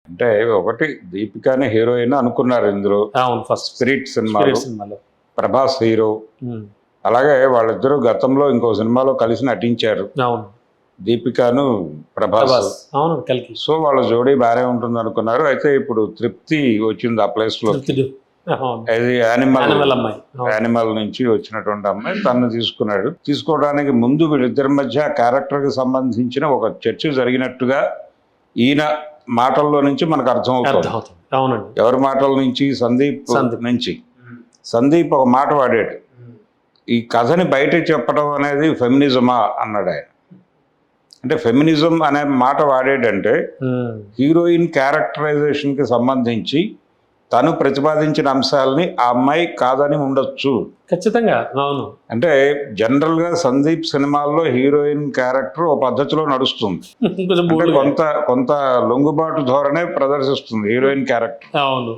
అంటే ఒకటి దీపికానే హీరోయిన్ అనుకున్నారు ఇందులో. అవును, ఫస్ట్ స్పిరిట్ సినిమాలో సినిమాలో ప్రభాస్ హీరో. అలాగే వాళ్ళిద్దరూ గతంలో ఇంకో సినిమాలో కలిసి నటించారు, అవును, దీపికాను ప్రభాస్. అవును, కలికి. సో వాళ్ళ జోడీ బాగానే ఉంటుంది అనుకున్నారు. అయితే ఇప్పుడు తృప్తి వచ్చింది ఆ ప్లేస్ లో. అది యానిమల్ నుంచి వచ్చినటువంటి అమ్మాయి తను తీసుకున్నాడు. తీసుకోవడానికి ముందు వీళ్ళిద్దరి మధ్య క్యారెక్టర్ కి సంబంధించిన ఒక చర్చ జరిగినట్టుగా ఈయన మాటల్లో నుంచి మనకు అర్థం అవుతుంది. అవునండి. ఎవరి మాటల నుంచి? సందీప్ నుంచి. సందీప్ ఒక మాట వాడాడు, ఈ కథని బయట చెప్పడం అనేది ఫెమినిజమా అన్నాడు ఆయన. అంటే ఫెమినిజం అనే మాట వాడాడంటే హీరోయిన్ క్యారెక్టరైజేషన్ కి సంబంధించి తను ప్రతిపాదించిన అంశాలని ఆ అమ్మాయి కాదని ఉండొచ్చు. ఖచ్చితంగా. అవును. అంటే జనరల్ గా సందీప్ సినిమాల్లో హీరోయిన్ క్యారెక్టర్ ఒక పద్ధతిలో నడుస్తుంది. కొంత లొంగుబాటు ధోరణే ప్రదర్శిస్తుంది హీరోయిన్ క్యారెక్టర్. అవును.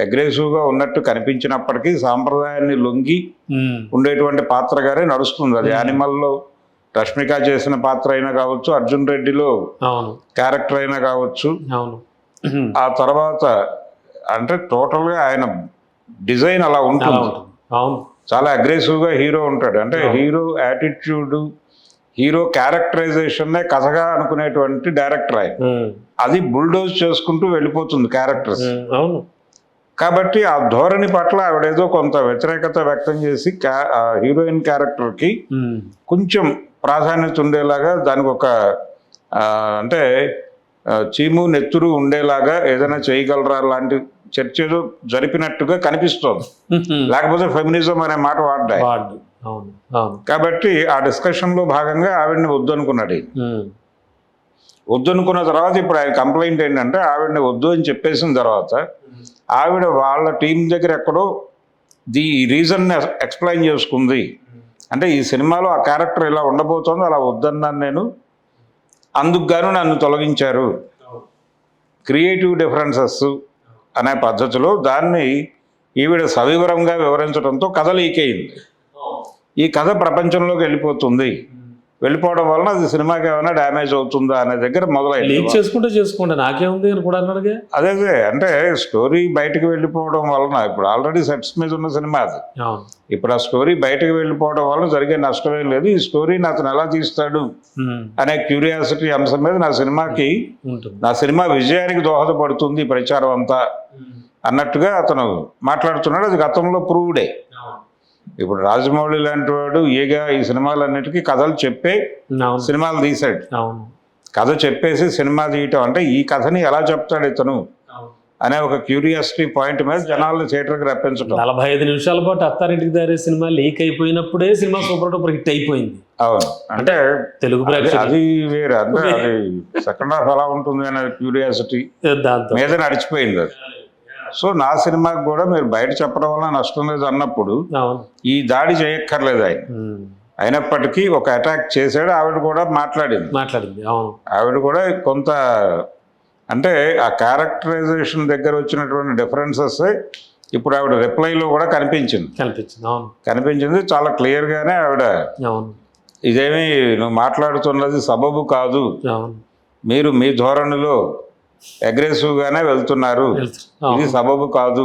అగ్రెసివ్ గా ఉన్నట్టు కనిపించినప్పటికీ సాంప్రదాయాన్ని లొంగి ఉండేటువంటి పాత్రగానే నడుస్తుంది. అది యానిమల్లో రష్మిక చేసిన పాత్ర అయినా కావచ్చు, అర్జున్ రెడ్డిలో క్యారెక్టర్ అయినా కావచ్చు. ఆ తర్వాత అంటే టోటల్ గా ఆయన డిజైన్ అలా ఉంటుంది. చాలా అగ్రెసివ్ గా హీరో ఉంటాడు. అంటే హీరో యాటిట్యూడ్, హీరో క్యారెక్టరైజేషన్ కథగా అనుకునేటువంటి డైరెక్టర్ ఆయన. అది బుల్డోజ్ చేసుకుంటూ వెళ్ళిపోతుంది క్యారెక్టర్స్. కాబట్టి ఆ ధోరణి పట్ల ఆవిడేదో కొంత వ్యతిరేకత వ్యక్తం చేసి హీరోయిన్ క్యారెక్టర్ కి కొంచెం ప్రాధాన్యత ఉండేలాగా, దానికి ఒక అంటే చీము నెత్తురు ఉండేలాగా ఏదైనా చేయగలరా లాంటి చర్చ జరిపినట్టుగా కనిపిస్తోంది. లేకపోతే ఫెమినిజం అనే మాట వాడ్డా. కాబట్టి ఆ డిస్కషన్ లో భాగంగా ఆవిడని వద్దనుకున్నాడు. వద్దనుకున్న తర్వాత ఇప్పుడు ఆయన కంప్లైంట్ ఏంటంటే ఆవిడని వద్దు అని చెప్పేసిన తర్వాత ఆవిడ వాళ్ళ టీం దగ్గర ఎక్కడో ఈ రీజన్ ఎక్స్ప్లెయిన్ చేసుకుంది. అంటే ఈ సినిమాలో ఆ క్యారెక్టర్ ఇలా ఉండబోతోంది, అలా వద్దన్నాను నేను, అందుకు గాను నన్ను తొలగించారు. క్రియేటివ్ డిఫరెన్సెస్ అనే పద్ధతిలో దాన్ని ఈవిడ సవివరంగా వివరించడంతో కథ లీక్ అయింది. ఈ కథ ప్రపంచంలోకి వెళ్ళిపోవడం వలన అది సినిమాకి ఏమైనా డ్యామేజ్ అవుతుందా అనే దగ్గర మొదలైంది. నాకేముంది అదే అంటే స్టోరీ బయటకు వెళ్ళిపోవడం వలన, ఇప్పుడు ఆల్రెడీ సెట్స్ మీద ఉన్న సినిమా అది, ఇప్పుడు ఆ స్టోరీ బయటకు వెళ్ళిపోవడం వలన జరిగే నష్టమేం లేదు. ఈ స్టోరీని అతను ఎలా తీస్తాడు అనే క్యూరియాసిటీ అంశం మీద నా సినిమా విజయానికి దోహదపడుతుంది ప్రచారం అంతా అన్నట్టుగా అతను మాట్లాడుతున్నాడు. అది గతంలో ప్రూవ్డే. ఇప్పుడు రాజమౌళి లాంటి వాడు ఏగా ఈ సినిమాలన్నిటికీ కథలు చెప్పే సినిమాలు తీశాడు. కథ చెప్పేసి సినిమా తీయటం అంటే ఈ కథని ఎలా చెప్తాడు ఇతను అనే ఒక క్యూరియాసిటీ పాయింట్ మీద జనాలను థియేటర్కి రప్పించడం. 45 నిమిషాల పాటు అత్తారింటికి దారే సినిమా లీక్ అయిపోయినప్పుడే సినిమా సూపర్ డూపర్ హిట్ అయిపోయింది. అవును. అంటే తెలుగు అది వేరే, అంటే అది సెకండ్ హాఫ్ ఎలా ఉంటుంది అనే క్యూరియాసిటీ మీద నడిచిపోయింది అది. సో నా సినిమాకి కూడా మీరు బయట చెప్పడం వల్ల నష్టం లేదు అన్నప్పుడు ఈ దాడి చేయక్కర్లేదు ఆయన. అయినప్పటికీ ఒక అటాక్ చేశాడు. ఆవిడ కూడా మాట్లాడింది. ఆవిడ కూడా కొంత అంటే ఆ క్యారెక్టరైజేషన్ దగ్గర వచ్చినటువంటి డిఫరెన్సెస్ ఇప్పుడు ఆవిడ రిప్లైలో కూడా కనిపించింది. చాలా క్లియర్ గానే ఆవిడ ఇదేమి నువ్వు మాట్లాడుతున్నది సబబు కాదు, మీరు మీ ధోరణిలో అగ్రెసివ్ గానే వెళ్తున్నారు, ఇది సబబు కాదు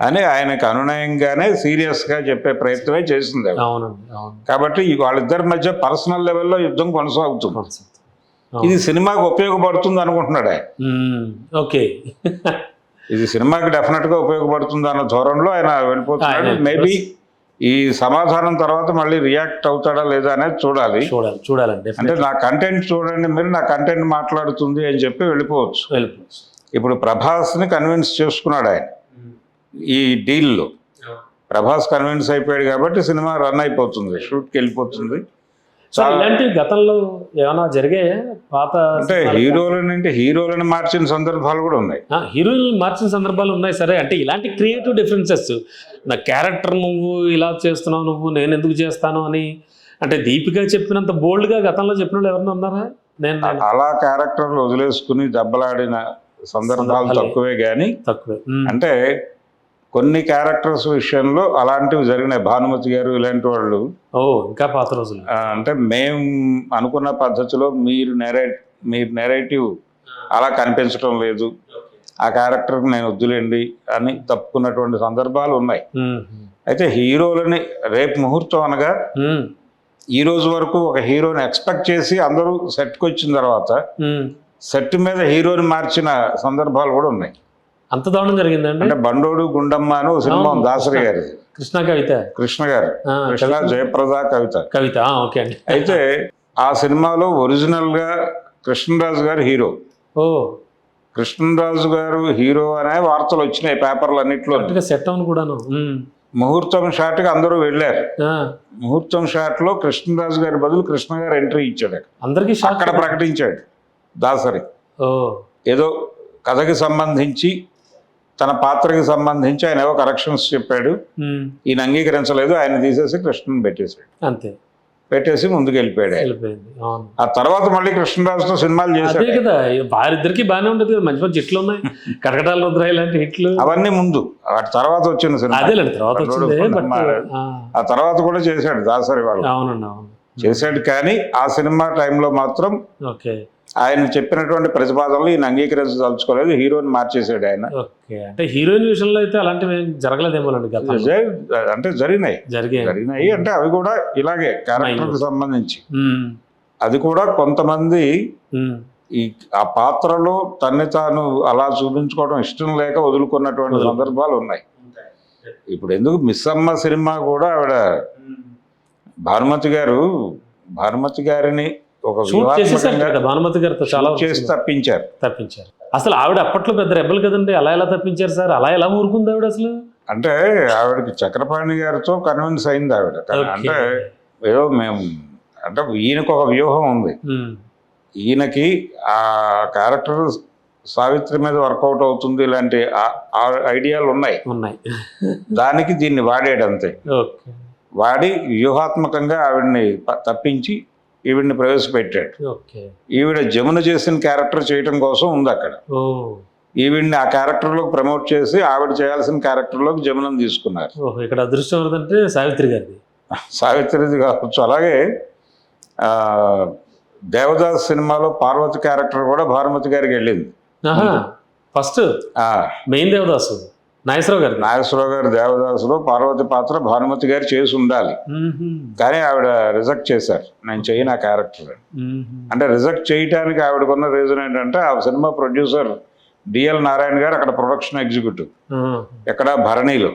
అని ఆయనకు అనునయంగానే సీరియస్ గా చెప్పే ప్రయత్నమే చేసింది. కాబట్టి వాళ్ళిద్దరి మధ్య పర్సనల్ లెవెల్లో యుద్ధం కొనసాగుతుంది. ఇది సినిమాకి ఉపయోగపడుతుంది అనుకుంటున్నాడు ఆయన. ఇది సినిమాకి డెఫినెట్ గా ఉపయోగపడుతుంది అన్న ధోరణిలో ఆయన వెళ్ళిపోతున్నాడు. మేబీ ఈ సమాధానం తర్వాత మళ్ళీ రియాక్ట్ అవుతాడా లేదా అనేది చూడాలండి. అంటే నా కంటెంట్ చూడండి, మీరు నా కంటెంట్ మాట్లాడుతుంది అని చెప్పి వెళ్ళిపోవచ్చు. ఇప్పుడు ప్రభాస్ని కన్విన్స్ చేసుకున్నాడు ఆయన ఈ డీల్లో. ప్రభాస్ కన్విన్స్ అయిపోయాడు కాబట్టి సినిమా రన్ అయిపోతుంది, షూట్కి వెళ్ళిపోతుంది. ఇలాంటి గతంలో ఏమైనా జరిగాయా పాత? అంటే హీరోలను మార్చిన సందర్భాలు కూడా ఉన్నాయి. హీరోయిన్ మార్చిన సందర్భాలు ఉన్నాయి. సరే, అంటే ఇలాంటి క్రియేటివ్ డిఫరెన్సెస్, నా క్యారెక్టర్ నువ్వు ఇలా చేస్తున్నావు, నువ్వు నేను ఎందుకు చేస్తాను అని అంటే దీపిక చెప్పినంత బోల్డ్గా గతంలో చెప్పిన వాళ్ళు ఎవరైనా ఉన్నారా? అలా క్యారెక్టర్లు వదిలేసుకుని దెబ్బలాడిన సందర్భాలు తక్కువే. అంటే కొన్ని క్యారెక్టర్స్ విషయంలో అలాంటివి జరిగినాయి. భానుమతి గారు ఇలాంటి వాళ్ళు ఇంకా పాత రోజులు. అంటే మేము అనుకున్న పద్ధతిలో మీరు నెరేటివ్ అలా కనిపించడం లేదు, ఆ క్యారెక్టర్కి నేను వద్దులేండి అని తప్పుకున్నటువంటి సందర్భాలు ఉన్నాయి. అయితే హీరోలని రేపు ముహూర్తం అనగా ఈ రోజు వరకు ఒక హీరోని ఎక్స్పెక్ట్ చేసి అందరూ సెట్కి వచ్చిన తర్వాత సెట్ మీద హీరోని మార్చిన సందర్భాలు కూడా ఉన్నాయి. అంత దారుణం జరిగిందండి. అంటే బండోడు గుండమ్మ అని ఒక సినిమా దాసరి గారి, కృష్ణ కవిత, కృష్ణ గారు, కృష్ణ జయప్రద కవిత. ఓకే అండి. అయితే ఆ సినిమాలో ఒరిజినల్ గా కృష్ణరాజు గారు హీరో. కృష్ణరాజు గారు హీరో అనే వార్తలు వచ్చినాయి పేపర్లు అన్నిట్లో. సెట్ అవును కూడాను. ముహూర్తం షాట్ కి అందరూ వెళ్ళారు. ముహూర్తం షాట్ లో కృష్ణరాజు గారి బదులు కృష్ణ గారు ఎంట్రీ ఇచ్చాడు. అందరికీ అక్కడ ప్రకటించాడు దాసరి, ఏదో కథకి సంబంధించి తన పాత్రకి సంబంధించి ఆయన ఏవో కరెక్షన్స్ చెప్పాడు, ఈయన అంగీకరించలేదు, ఆయన తీసేసి కృష్ణని పెట్టేశాడు. అంతే, పెట్టేసి ముందుకు వెళ్ళిపోయాడు. ఆ తర్వాత మళ్ళీ కృష్ణరాజుతో సినిమాలు చేశాడు కదా. వారిద్దరికి బాగానే ఉండేది కదా, మంచి మంచి హిట్లు ఉన్నాయి, కటకటాల రుద్రాయి లాంటి హిట్లు. అవన్నీ ముందు, వాటి తర్వాత వచ్చిన సినిమా. అదేలేండి, తర్వాత ఆ తర్వాత కూడా చేశాడు దాసరి వాళ్ళు. అవునండి, అవును చేశాడు. కానీ ఆ సినిమా టైంలో మాత్రం ఆయన చెప్పినటువంటి ప్రతిపాదనలు ఈయన అంగీకరించదలుచుకోలేదు, హీరోని మార్చేశాడు ఆయన. అంటే హీరోయిన్ విషయంలో అయితే అలాంటివి జరగలేదేమో అంటే జరిగినాయి అంటే అవి కూడా ఇలాగే క్యారెక్టర్కి సంబంధించి. అది కూడా కొంతమంది ఆ పాత్రలో తన్ని తాను అలా చూపించుకోవడం ఇష్టం లేక వదులుకున్నటువంటి సందర్భాలు ఉన్నాయి. ఇప్పుడు ఎందుకు మిస్సమ్మ సినిమా కూడా ఆవిడ భానుమతి గారిని ఒక భానుమతి గారితో చాలా చేసి తప్పించారు. అసలు ఆవిడ అప్పట్లో పెద్ద రెబ్బలు కదండి, అలా ఎలా తప్పించారు సార్? అలా ఎలా ఊరుకుంది ఆవిడ అసలు? అంటే ఆవిడకి చక్రపాణి గారితో కన్విన్స్ అయింది ఆవిడ. అంటే ఏదో అంటే ఈయనకు ఒక వ్యూహం ఉంది, ఈయనకి ఆ క్యారెక్టర్ సావిత్రి మీద వర్కౌట్ అవుతుంది, ఇలాంటి ఐడియాలు ఉన్నాయి. దానికి దీన్ని వాడాడు అంతే. వాడి వ్యూహాత్మకంగా ఆవిడ్ని తప్పించి ఈవిడ్ని ప్రవేశపెట్టాడు. ఈవిడ జమున చేసిన క్యారెక్టర్ చేయటం కోసం ఉంది అక్కడ. ఈవిడ్ని ఆ క్యారెక్టర్లోకి ప్రమోట్ చేసి ఆవిడ చేయాల్సిన క్యారెక్టర్లోకి జమునని తీసుకున్నారు. ఇక్కడ అదృష్టం ఎవరిదంటే సావిత్రిది కావచ్చు. అలాగే దేవదాస్ సినిమాలో పార్వతి క్యారెక్టర్ కూడా భానుమతి గారికి వెళ్ళింది ఫస్ట్. మెయిన్ దేవదాసు నాగేశ్వరరావు గారు దేవదాసులో పార్వతి పాత్ర భానుమతి గారు చేసి ఉండాలి, కానీ ఆవిడ రిజెక్ట్ చేశారు, నేను చేయను ఆ క్యారెక్టర్. అంటే రిజెక్ట్ చేయడానికి ఆవిడకున్న రీజన్ ఏంటంటే ఆ సినిమా ప్రొడ్యూసర్ డిఎల్ నారాయణ గారు అక్కడ ప్రొడక్షన్ ఎగ్జిక్యూటివ్ ఎక్కడ భరణిలో.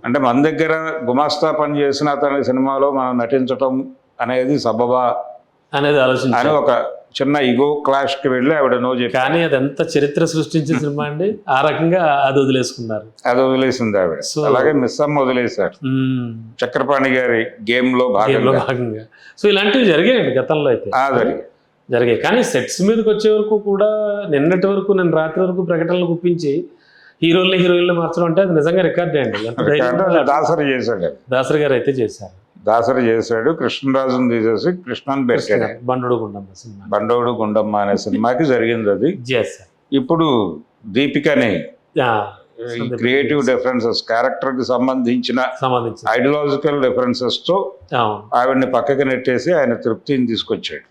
అంటే మన దగ్గర గుమాస్తా పని చేసిన అతని సినిమాలో మనం నటించటం అనేది సబబా అనేది అని ఒక చిన్న ఇగో క్లాష్ కి వెళ్ళి ఆవిడ నో చెప్పి. కానీ అది ఎంత చరిత్ర సృష్టించిన సినిమా అండి, ఆ రకంగా అది వదిలేసుకున్నారు. అది వదిలేసింది ఆవిడ. అలాగే మిస్సమ్మ వదిలేశారు చక్రపాణి గారి గేమ్ లో భాగంగా. సో ఇలాంటివి జరిగాయండి గతంలో అయితే, జరిగాయి. కానీ సెట్స్ మీదకి వచ్చే వరకు కూడా నిన్నటి వరకు, నేను రాత్రి వరకు ప్రకటనలు గుప్పించి హీరోయిన్లు మార్చడం అంటే అది నిజంగా రికార్డే అండి. దాసరి గారు అయితే చేశారు. దాసరి చేశాడు, కృష్ణరాజుని తీసేసి కృష్ణని పెట్టాడు. బండోడు గుండమ్మ అనే సినిమాకి జరిగింది అది. ఇప్పుడు దీపికని క్రియేటివ్ డిఫరెన్సెస్, క్యారెక్టర్ కి సంబంధించిన ఐడియాలజికల్ డిఫరెన్సెస్ తో ఆవిడ్ని పక్కకి నెట్టేసి ఆయన తృప్తిని తీసుకొచ్చాడు.